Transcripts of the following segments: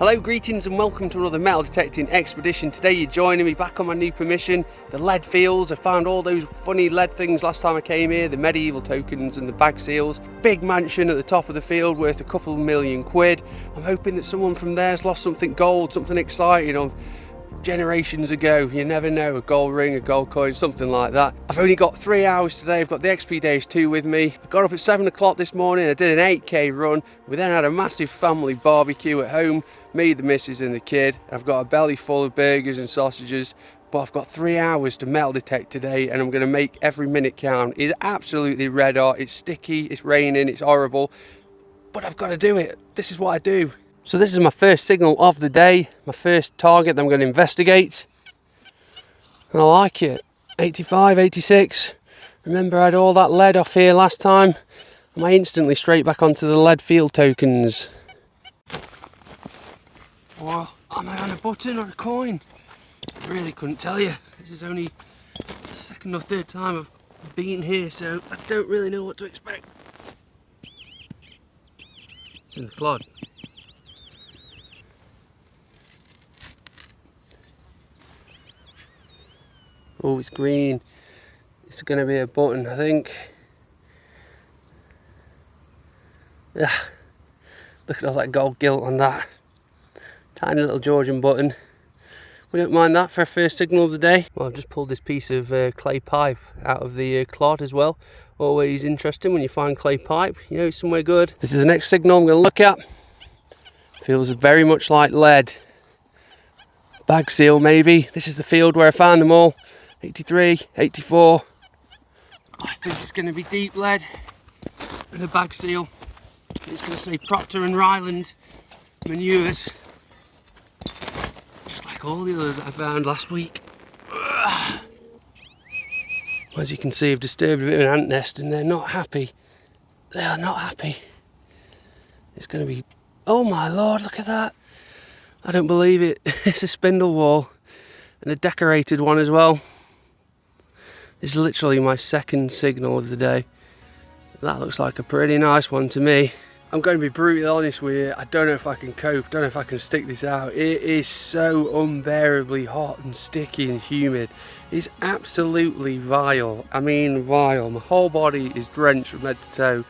Hello, greetings and welcome to another metal detecting expedition. Today you're joining me back on my new permission, the lead fields. I found all those funny lead things last time I came here, the medieval tokens and the bag seals. Big mansion at the top of the field worth a couple of £1,000,000. I'm hoping that someone from there's lost something gold, something exciting on generations ago. You never know, a gold ring, a gold coin, something like that. I've only got 3 hours today. I've got the XP Days 2 with me. I got up at 7 o'clock this morning. I did an 8k run. We then had a massive family barbecue at home. Me, the missus and the kid. I've got a belly full of burgers and sausages, but I've got 3 hours to metal detect today and I'm going to make every minute count. It's absolutely red hot, it's sticky, it's raining, it's horrible, but I've got to do it. This is what I do. So this is my first signal of the day, my first target that I'm going to investigate, and I like it. 85, 86. Remember I had all that lead off here last time, and I instantly straight back onto the lead field tokens. Or am I on a button or a coin? I really couldn't tell you. This is only the second or third time I've been here, so I don't really know what to expect. It's in the clod. Oh, it's green. It's going to be a button, I think. Yeah. Look at all that gold gilt on that. Tiny little Georgian button. We don't mind that for a first signal of the day. Well, I've just pulled this piece of clay pipe out of the clod as well. Always interesting when you find clay pipe. You know it's somewhere good. This is the next signal I'm going to look at. Feels very much like lead. Bag seal maybe. This is the field where I found them all. 83, 84. I think it's going to be deep lead and a bag seal. It's going to say Procter and Ryland manures. All the others that I found last week. As you can see, I've disturbed a bit of an ant nest and they're not happy. They are not happy. It's going to be... Oh my lord, look at that. I don't believe it. It's a spindle wall and a decorated one as well. It's literally my second signal of the day. That looks like a pretty nice one to me. I'm going to be brutally honest with you, I don't know if I can cope, don't know if I can stick this out. It is so unbearably hot and sticky and humid. It's absolutely vile. I mean vile. My whole body is drenched from head to toe.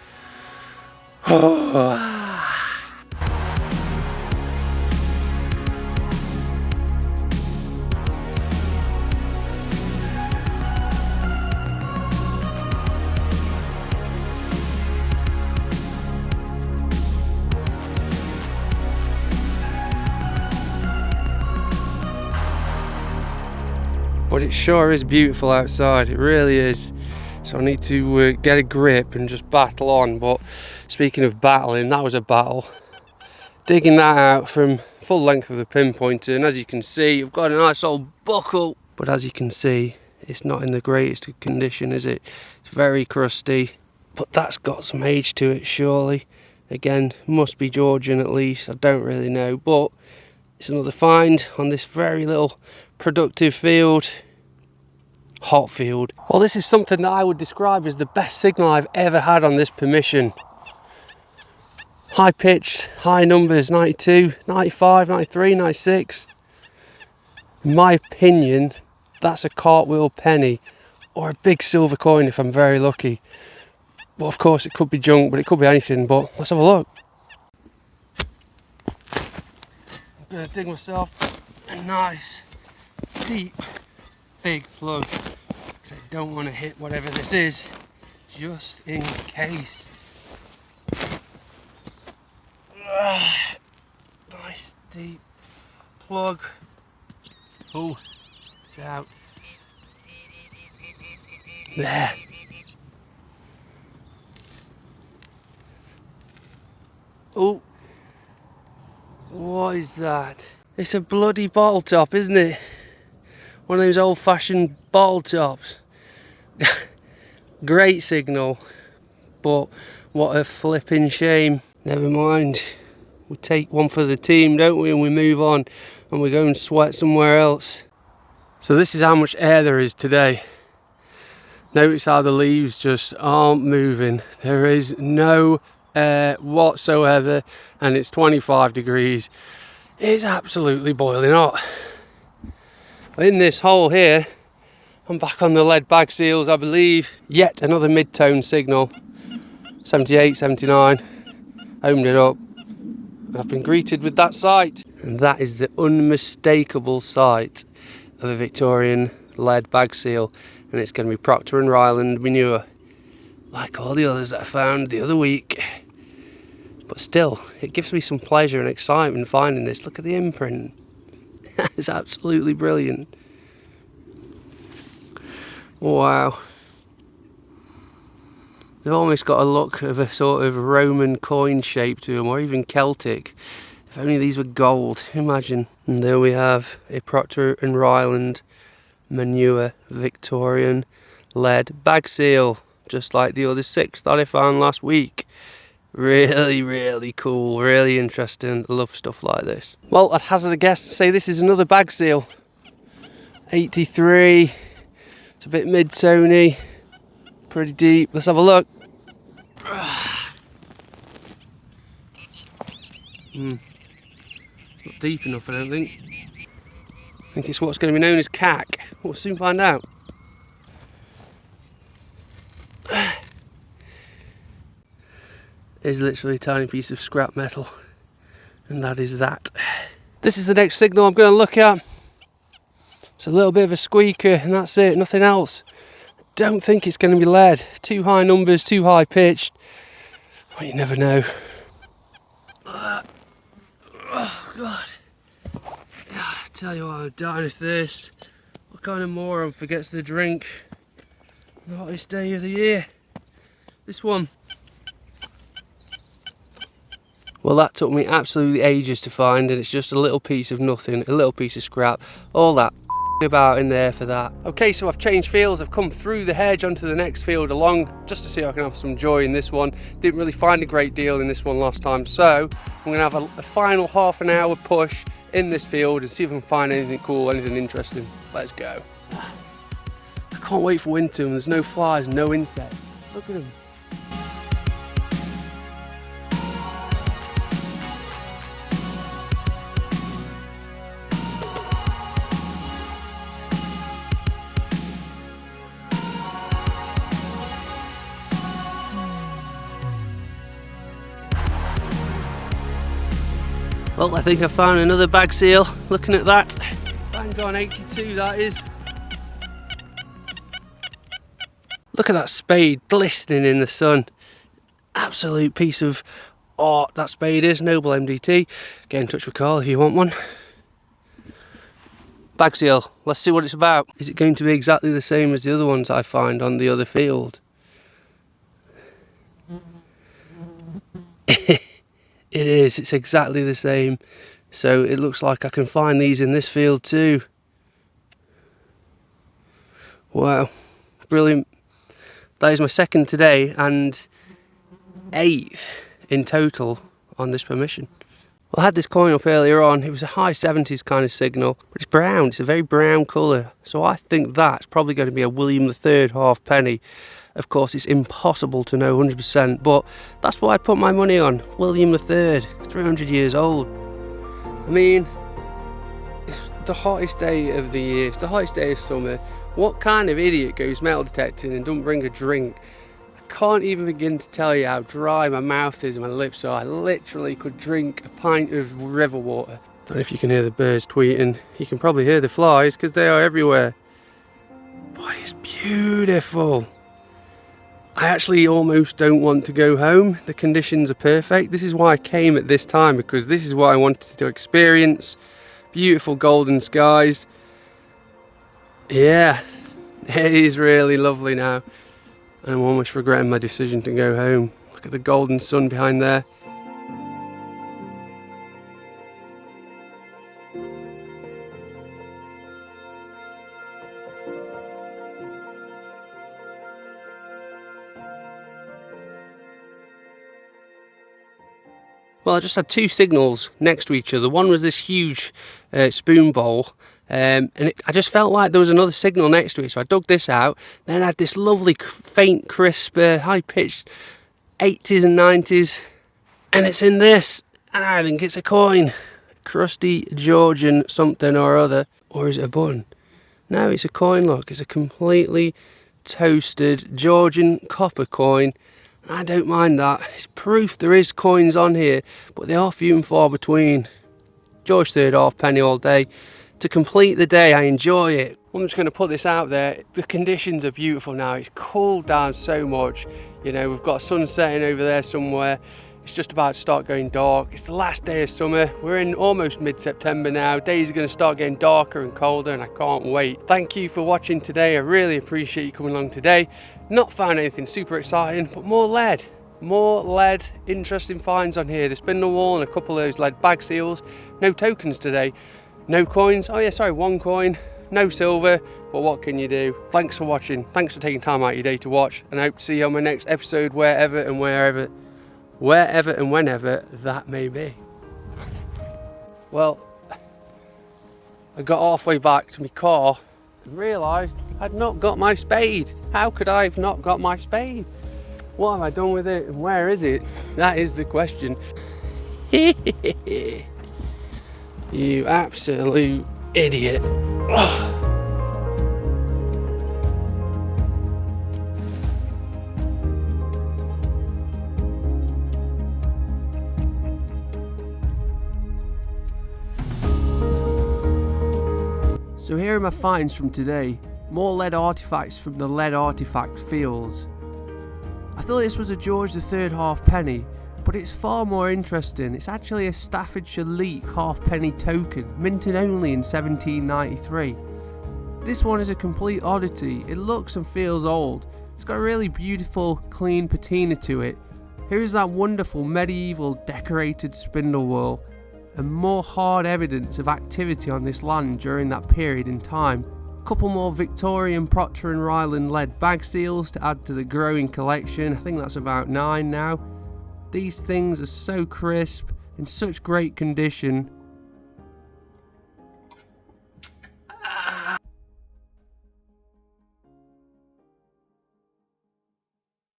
But it sure is beautiful outside, it really is. So I need to get a grip and just battle on. But speaking of battling, that was a battle. Digging that out from full length of the pinpointer, and as you can see, I've got a nice old buckle. But as you can see, it's not in the greatest of condition, is it? It's very crusty, but that's got some age to it, surely. Again, must be Georgian at least, I don't really know, but it's another find on this very little productive field, hot field. Well, this is something that I would describe as the best signal I've ever had on this permission. High pitched, high numbers, 92, 95, 93, 96. In my opinion, that's a cartwheel penny or a big silver coin if I'm very lucky. But of course it could be junk, but it could be anything. But let's have a look. I'm gonna dig myself a nice deep big plug because I don't want to hit whatever this is, just in case. Nice deep plug. Oh, it's out there. Oh, what is that? It's a bloody bottle top, isn't it? One of those old-fashioned bottle tops. Great signal, but what a flipping shame. Never mind. We take one for the team, don't we, and we move on and we go and sweat somewhere else. So this is how much air there is today. Notice how the leaves just aren't moving. There is no air whatsoever, and it's 25 degrees. It's absolutely boiling hot. In this hole here, I'm back on the lead bag seals, I believe. Yet another mid-tone signal. 78, 79. Homed it up. I've been greeted with that sight. And that is the unmistakable sight of a Victorian lead bag seal. And it's going to be Procter & Ryland manure, like all the others that I found the other week. But still, it gives me some pleasure and excitement finding this. Look at the imprint. It's absolutely brilliant. Wow. They've almost got a look of a sort of Roman coin shape to them, or even Celtic. If only these were gold, imagine. And there we have a Procter & Ryland manure Victorian lead bag seal, just like the other 6 that I found last week. Really, really cool, really interesting. I love stuff like this. Well, I'd hazard a guess to say this is another bag seal. 83. It's a bit mid-tony, pretty deep. Let's have a look. Not deep enough, I don't think. I think it's what's going to be known as cack. We'll soon find out. Is literally a tiny piece of scrap metal, and that is that. This is the next signal I'm going to look at. It's a little bit of a squeaker, and that's it, nothing else. I don't think it's going to be lead. Too high numbers, too high pitched. Well, you never know. Oh God! I tell you what, I'm dying of thirst. What kind of moron forgets the drink on the hottest day of the year? This one. Well, that took me absolutely ages to find, and it's just a little piece of nothing, a little piece of scrap, all that about in there for that. Okay, so I've changed fields. I've come through the hedge onto the next field along, just to see if I can have some joy in this one. Didn't really find a great deal in this one last time, so I'm gonna have a final half an hour push in this field and see if I can find anything cool, anything interesting. Let's go. I can't wait for winter and there's no flies, no insects. Look at them. Well, I think I found another bag seal, looking at that. Bang on 82 that is. Look at that spade glistening in the sun. Absolute piece of art that spade is. Noble MDT. Get in touch with Carl if you want one. Bag seal, let's see what it's about. Is it going to be exactly the same as the other ones I find on the other field? It is, it's exactly the same. So it looks like I can find these in this field too. Wow, brilliant. That is my second today and 8th in total on this permission. Well, I had this coin up earlier on. It was a high 70s kind of signal, but it's brown. It's a very brown colour. So I think that's probably going to be a William III halfpenny. Of course, it's impossible to know 100%, but that's what I'd put my money on. William III, 300 years old. I mean, it's the hottest day of the year. It's the hottest day of summer. What kind of idiot goes metal detecting and don't bring a drink? I can't even begin to tell you how dry my mouth is and my lips are. I literally could drink a pint of river water. Don't know if you can hear the birds tweeting. You can probably hear the flies because they are everywhere. Boy, it's beautiful. I actually almost don't want to go home. The conditions are perfect. This is why I came at this time, because this is what I wanted to experience. Beautiful golden skies. Yeah, it is really lovely now. And I'm almost regretting my decision to go home. Look at the golden sun behind there. Well, I just had 2 signals next to each other. One was this huge spoon bowl, and I just felt like there was another signal next to it. So I dug this out. Then I had this lovely, faint, crisp, high-pitched 80s and 90s, and it's in this. And I think it's a coin. crusty Georgian something or other. Or is it a bun? No, it's a coin, look. It's a completely toasted Georgian copper coin. I don't mind that. It's proof there is coins on here, but they are few and far between. George third halfpenny all day. To complete the day, I enjoy it. I'm just going to put this out there. The conditions are beautiful now. It's cooled down so much. You know, we've got sun setting over there somewhere. It's just about to start going dark. It's the last day of summer. We're in almost mid-September now. Days are going to start getting darker and colder, and I can't wait. Thank you for watching today. I really appreciate you coming along today. Not found anything super exciting, but more lead. More lead, interesting finds on here. The spindle wall and a couple of those lead bag seals. No tokens today. No coins. Oh yeah, sorry, one coin. No silver, but what can you do? Thanks for watching. Thanks for taking time out of your day to watch, and I hope to see you on my next episode wherever and whenever that may be. Well, I got halfway back to my car and realised I'd not got my spade. How could I have not got my spade? What have I done with it and where is it? That is the question. You absolute idiot. Oh. So here are my finds from today. More lead artefacts from the lead artefact fields. I thought this was a George III halfpenny, but it's far more interesting. It's actually a Staffordshire leek halfpenny token, minted only in 1793. This one is a complete oddity. It looks and feels old. It's got a really beautiful, clean patina to it. Here is that wonderful medieval decorated spindle whorl, and more hard evidence of activity on this land during that period in time. A couple more Victorian Procter & Ryland lead bag seals to add to the growing collection. I think that's about 9 now. These things are so crisp, in such great condition.